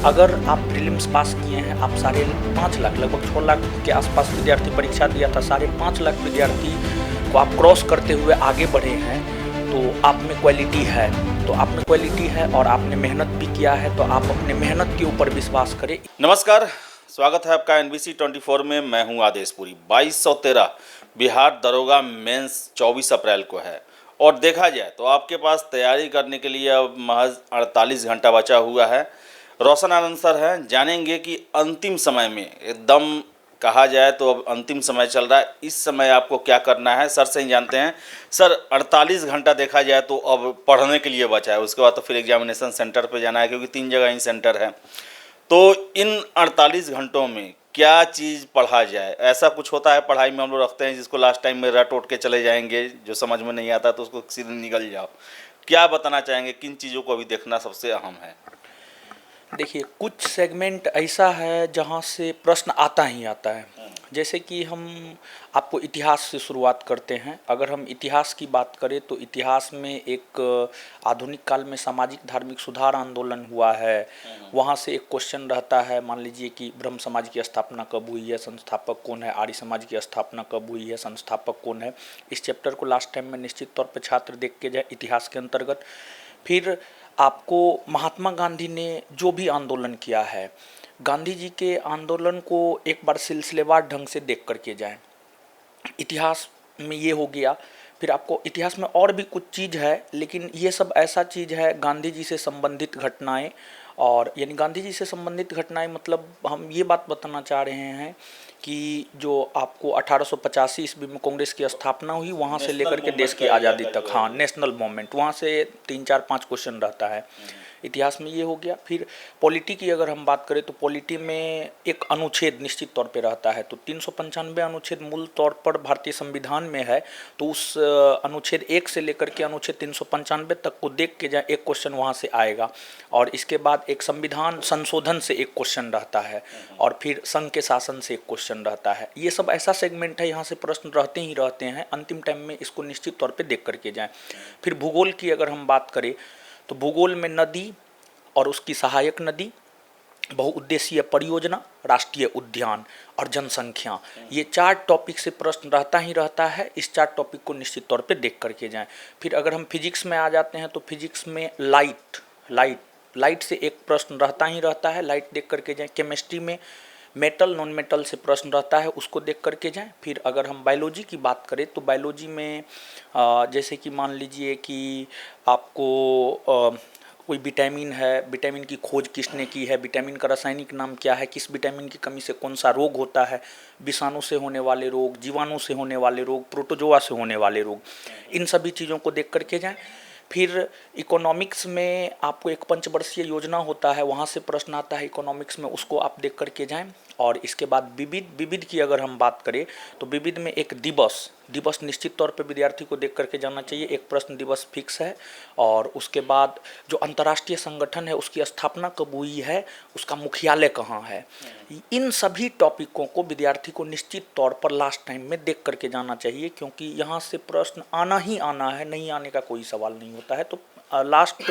अगर आप प्रीलिम्स पास किए हैं, आप 5.5 लाख लगभग 6 लाख के आसपास विद्यार्थी परीक्षा दिया था, 5.5 लाख विद्यार्थी को आप क्रॉस करते हुए आगे बढ़े हैं, तो आप में क्वालिटी है। तो आप में क्वालिटी है और आपने मेहनत भी किया है, तो आप अपने मेहनत के ऊपर विश्वास करें। नमस्कार, स्वागत है आपका NBC 24 में। मैं हूं आदेशपुरी। 2213 बिहार दरोगा मेंस 24 अप्रैल को है और देखा जाए तो आपके पास तैयारी करने के लिए अब महज 48 घंटा बचा हुआ है। रोशन आनंद सर हैं, जानेंगे कि अंतिम समय में एकदम कहा जाए तो अब अंतिम समय चल रहा है, इस समय आपको क्या करना है, सर से ही जानते हैं। सर, 48 घंटा देखा जाए तो अब पढ़ने के लिए बचा है, उसके बाद तो फिर एग्जामिनेशन सेंटर पे जाना है, क्योंकि 3 जगह ही सेंटर है। तो इन 48 घंटों में क्या चीज़ पढ़ा जाए? ऐसा कुछ होता है पढ़ाई में, हम लोग रखते हैं जिसको लास्ट टाइम में रट उठ के चले जाएंगे, जो समझ में नहीं आता तो उसको सीधे निकल जाओ। क्या बताना चाहेंगे, किन चीज़ों को अभी देखना सबसे अहम है? देखिए, कुछ सेगमेंट ऐसा है जहाँ से प्रश्न आता ही आता है। जैसे कि हम आपको इतिहास से शुरुआत करते हैं। अगर हम इतिहास की बात करें तो इतिहास में एक आधुनिक काल में सामाजिक धार्मिक सुधार आंदोलन हुआ है। वहाँ से एक क्वेश्चन रहता है, मान लीजिए कि ब्रह्म समाज की स्थापना कब हुई है, संस्थापक कौन है, आर्य समाज की स्थापना कब हुई है, संस्थापक कौन है। इस चैप्टर को लास्ट टाइम में निश्चित तौर पर छात्र देख के जाए इतिहास के अंतर्गत। फिर आपको महात्मा गांधी ने जो भी आंदोलन किया है, गांधी जी के आंदोलन को एक बार सिलसिलेवार ढंग से देख करके जाएं। इतिहास में ये हो गया। फिर आपको इतिहास में और भी कुछ चीज़ है, लेकिन ये सब ऐसा चीज़ है गांधी जी से संबंधित घटनाएं। और यानी गांधी जी से संबंधित घटनाएं मतलब हम ये बात बताना चाह रहे हैं कि जो आपको 1885 ईस्वी में कांग्रेस की स्थापना हुई, वहाँ से लेकर के देश की आज़ादी तक, हाँ, नेशनल मूवमेंट, वहाँ से 3 4 5 क्वेश्चन रहता है। इतिहास में ये हो गया। फिर पॉलिटी की अगर हम बात करें तो पॉलिटी में एक अनुच्छेद निश्चित तौर पे रहता है। तो 395 अनुच्छेद मूल तौर पर भारतीय संविधान में है, तो उस अनुच्छेद 1 से लेकर के अनुच्छेद 395 तक को देख के जाए, एक क्वेश्चन वहाँ से आएगा। और इसके बाद एक संविधान संशोधन से एक क्वेश्चन रहता है, और फिर संघ के शासन से एक क्वेश्चन रहता है। ये सब ऐसा सेगमेंट है, यहाँ से प्रश्न रहते ही रहते हैं। अंतिम टाइम में इसको निश्चित तौर पर देख करके जाएँ। फिर भूगोल की अगर हम बात करें तो भूगोल में नदी और उसकी सहायक नदी, बहुउद्देशीय परियोजना, राष्ट्रीय उद्यान और जनसंख्या, ये 4 टॉपिक से प्रश्न रहता ही रहता है। इस 4 टॉपिक को निश्चित तौर पे देख करके जाएं। फिर अगर हम फिजिक्स में आ जाते हैं तो फिजिक्स में लाइट से एक प्रश्न रहता ही रहता है, लाइट देख करके जाएं। केमिस्ट्री में मेटल नॉन मेटल से प्रश्न रहता है, उसको देख करके जाएं। फिर अगर हम बायोलॉजी की बात करें तो बायोलॉजी में जैसे कि मान लीजिए कि आपको कोई विटामिन है, विटामिन की खोज किसने की है, विटामिन का रासायनिक नाम क्या है, किस विटामिन की कमी से कौन सा रोग होता है, विषाणु से होने वाले रोग, जीवाणु से होने वाले रोग, प्रोटोजोआ से होने वाले रोग, इन सभी चीज़ों को देख करके जाएं। फिर इकोनॉमिक्स में आपको एक पंचवर्षीय योजना होता है, वहाँ से प्रश्न आता है इकोनॉमिक्स में, उसको आप देख करके जाएं। और इसके बाद विविध की अगर हम बात करें तो विविध में एक दिवस निश्चित तौर पे विद्यार्थी को देख करके जाना चाहिए, एक प्रश्न दिवस फिक्स है। और उसके बाद जो अंतर्राष्ट्रीय संगठन है उसकी स्थापना कब हुई है, उसका मुख्यालय कहाँ है, इन सभी टॉपिकों को विद्यार्थी को निश्चित तौर पर लास्ट टाइम में देख करके जाना चाहिए, क्योंकि यहाँ से प्रश्न आना ही आना है, नहीं आने का कोई सवाल नहीं होता है। तो लास्ट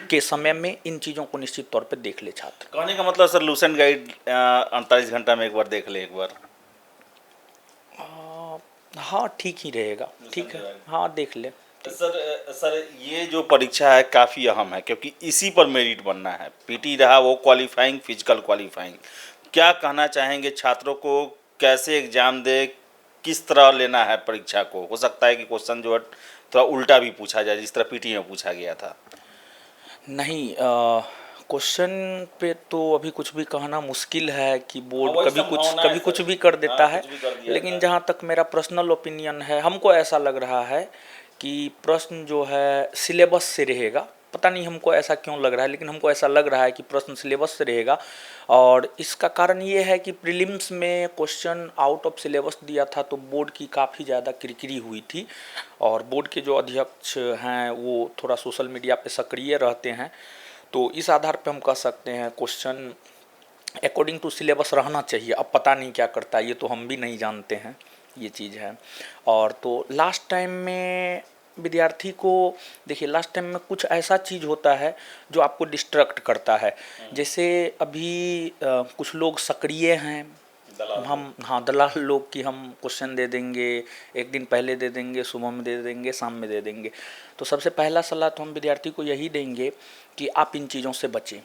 के समय में इन चीज़ों को निश्चित तौर पे देख ले छात्र। कहने का मतलब सर, लूसेंट गाइड 48 घंटा में एक बार देख ले एक बार। हाँ, ठीक ही रहेगा, ठीक है, हाँ, देख ले। सर ये जो परीक्षा है काफ़ी अहम है, क्योंकि इसी पर मेरिट बनना है। पीटी रहा वो क्वालिफाइंग, फिजिकल क्वालिफाइंग। क्या कहना चाहेंगे छात्रों को, कैसे एग्जाम दे, किस तरह लेना है परीक्षा को? हो सकता है कि क्वेश्चन जो है थोड़ा उल्टा भी पूछा जाए, जिस तरह पीटी में पूछा गया था। नहीं, क्वेश्चन पे तो अभी कुछ भी कहना मुश्किल है कि बोर्ड कभी कुछ भी कर देता है। लेकिन जहाँ तक मेरा पर्सनल ओपिनियन है, हमको ऐसा लग रहा है कि प्रश्न जो है सिलेबस से रहेगा। पता नहीं हमको ऐसा क्यों लग रहा है, लेकिन हमको ऐसा लग रहा है कि प्रश्न सिलेबस से रहेगा। और इसका कारण ये है कि प्रीलिम्स में क्वेश्चन आउट ऑफ सिलेबस दिया था, तो बोर्ड की काफ़ी ज़्यादा किरकिरी हुई थी। और बोर्ड के जो अध्यक्ष हैं वो थोड़ा सोशल मीडिया पे सक्रिय रहते हैं, तो इस आधार पे हम कह सकते हैं क्वेश्चन अकॉर्डिंग टू सिलेबस रहना चाहिए। अब पता नहीं क्या करता है, ये तो हम भी नहीं जानते हैं, ये चीज़ है। और तो लास्ट टाइम में विद्यार्थी को देखिए लास्ट टाइम में कुछ ऐसा चीज़ होता है जो आपको डिस्ट्रैक्ट करता है। जैसे अभी कुछ लोग सक्रिय हैं, हम हाँ दलाल लोग कि हम क्वेश्चन दे देंगे, एक दिन पहले दे देंगे, सुबह में दे देंगे, शाम में दे देंगे। तो सबसे पहला सलाह तो हम विद्यार्थी को यही देंगे कि आप इन चीज़ों से बचें।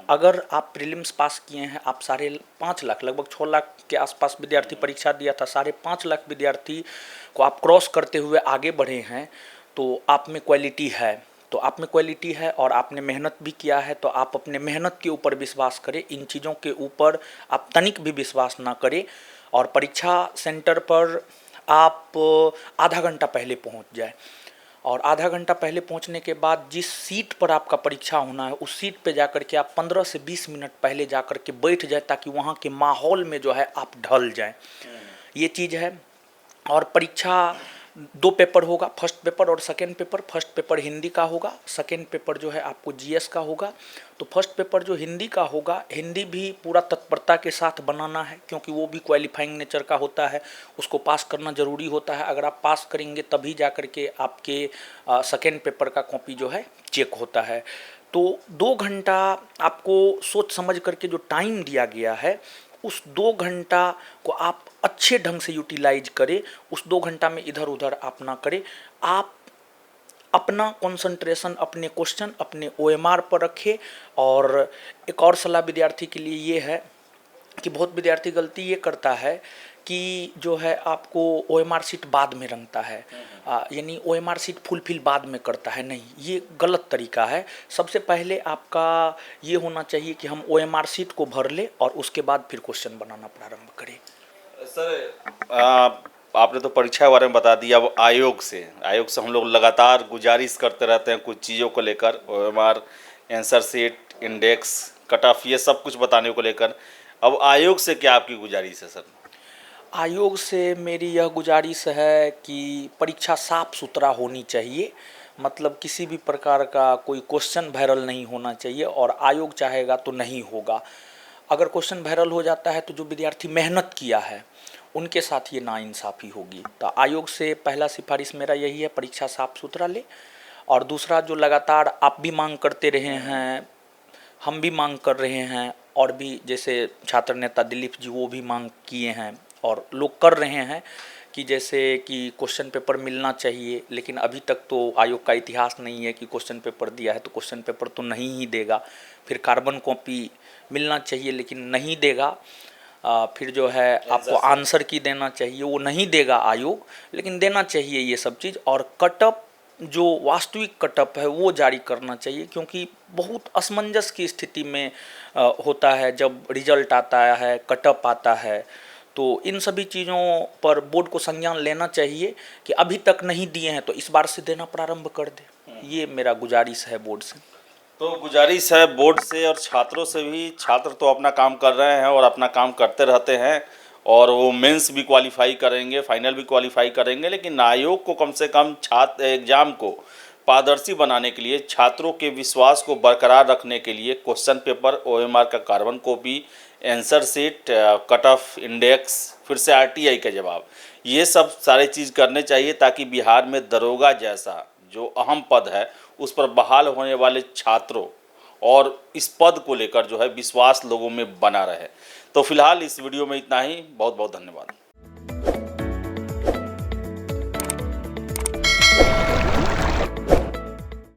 अगर आप प्रीलिम्स पास किए हैं, आप 5.5 लाख, लगभग 6 लाख के आसपास विद्यार्थी परीक्षा दिया था, 5.5 लाख विद्यार्थी को आप क्रॉस करते हुए आगे बढ़े हैं, तो आप में क्वालिटी है। तो आप में क्वालिटी है और आपने मेहनत भी किया है, तो आप अपने मेहनत के ऊपर विश्वास करें, इन चीज़ों के ऊपर आप तनिक भी विश्वास ना करें। और परीक्षा सेंटर पर आप आधा घंटा पहले पहुंच जाए, और आधा घंटा पहले पहुंचने के बाद जिस सीट पर आपका परीक्षा होना है उस सीट पे जाकर के आप 15 से 20 मिनट पहले जाकर के बैठ जाए, ताकि वहाँ के माहौल में जो है आप ढल जाएं। ये चीज़ है। और परीक्षा 2 पेपर होगा, फर्स्ट पेपर और second paper. First paper Hindi का होगा, सेकेंड पेपर जो है आपको जीएस का होगा। तो फर्स्ट पेपर जो हिंदी का होगा, हिंदी भी पूरा तत्परता के साथ बनाना है, क्योंकि वो भी क्वालिफाइंग नेचर का होता है, उसको पास करना ज़रूरी होता है। अगर आप पास करेंगे तभी जा कर के आपके सेकेंड पेपर का कॉपी जो है चेक होता है। तो 2 घंटा आपको सोच समझ करके जो टाइम दिया गया है, उस 2 घंटा को आप अच्छे ढंग से यूटिलाइज करें। उस 2 घंटा में इधर उधर आप ना करें। आप अपना कंसंट्रेशन अपने क्वेश्चन, अपने ओएमआर पर रखें। और एक और सलाह विद्यार्थी के लिए ये है कि बहुत विद्यार्थी गलती ये करता है कि जो है आपको ओएमआर सीट बाद में रंगता है, यानी ओएमआर सीट फुलफिल बाद में करता है। नहीं, ये गलत तरीका है। सबसे पहले आपका ये होना चाहिए कि हम ओएमआर सीट को भर ले और उसके बाद फिर क्वेश्चन बनाना प्रारंभ करें। सर आपने तो परीक्षा के बारे में बता दिया। अब आयोग से हम लोग लगातार गुजारिश करते रहते हैं कुछ चीज़ों को लेकर, OMR, answer sheet, index, cut off, ये सब कुछ बताने को लेकर। अब आयोग से क्या आपकी गुजारिश है सर? आयोग से मेरी यह गुजारिश है कि परीक्षा साफ सुथरा होनी चाहिए, मतलब किसी भी प्रकार का कोई क्वेश्चन वायरल नहीं होना चाहिए, और आयोग चाहेगा तो नहीं होगा। अगर क्वेश्चन वायरल हो जाता है तो जो विद्यार्थी मेहनत किया है उनके साथ ये नाइंसाफ़ी होगी। तो आयोग से पहला सिफारिश मेरा यही है, परीक्षा साफ सुथरा ले। और दूसरा, जो लगातार आप भी मांग करते रहे हैं, हम भी मांग कर रहे हैं, और भी जैसे छात्र नेता दिलीप जी वो भी मांग किए हैं और लोग कर रहे हैं कि जैसे कि क्वेश्चन पेपर मिलना चाहिए, लेकिन अभी तक तो आयोग का इतिहास नहीं है कि क्वेश्चन पेपर दिया है तो क्वेश्चन पेपर तो नहीं ही देगा। फिर कार्बन कॉपी मिलना चाहिए लेकिन नहीं देगा। फिर जो है आपको आंसर की देना चाहिए, वो नहीं देगा आयोग, लेकिन देना चाहिए ये सब चीज़। और कटअप, जो वास्तविक कटअप है वो जारी करना चाहिए, क्योंकि बहुत असमंजस की स्थिति में होता है जब रिजल्ट आता है, कटअप आता है। तो इन सभी चीज़ों पर बोर्ड को संज्ञान लेना चाहिए कि अभी तक नहीं दिए हैं तो इस बार से देना प्रारंभ कर दे। ये मेरा गुजारिश है बोर्ड से। तो गुजारिश है बोर्ड से और छात्रों से भी। छात्र तो अपना काम कर रहे हैं और अपना काम करते रहते हैं, और वो मेंस भी क्वालिफाई करेंगे, फाइनल भी क्वालिफाई करेंगे, लेकिन आयोग को कम से कम छात्र एग्ज़ाम को पारदर्शी बनाने के लिए, छात्रों के विश्वास को बरकरार रखने के लिए क्वेश्चन पेपर, ओएमआर का carbon copy, answer sheet, cut off, index, फिर से आरटीआई का जवाब, ये सब सारे चीज़ करने चाहिए, ताकि बिहार में दरोगा जैसा जो अहम पद है उस पर बहाल होने वाले छात्रों और इस पद को लेकर जो है विश्वास लोगों में बना रहे। तो फिलहाल इस वीडियो में इतना ही। बहुत बहुत धन्यवाद।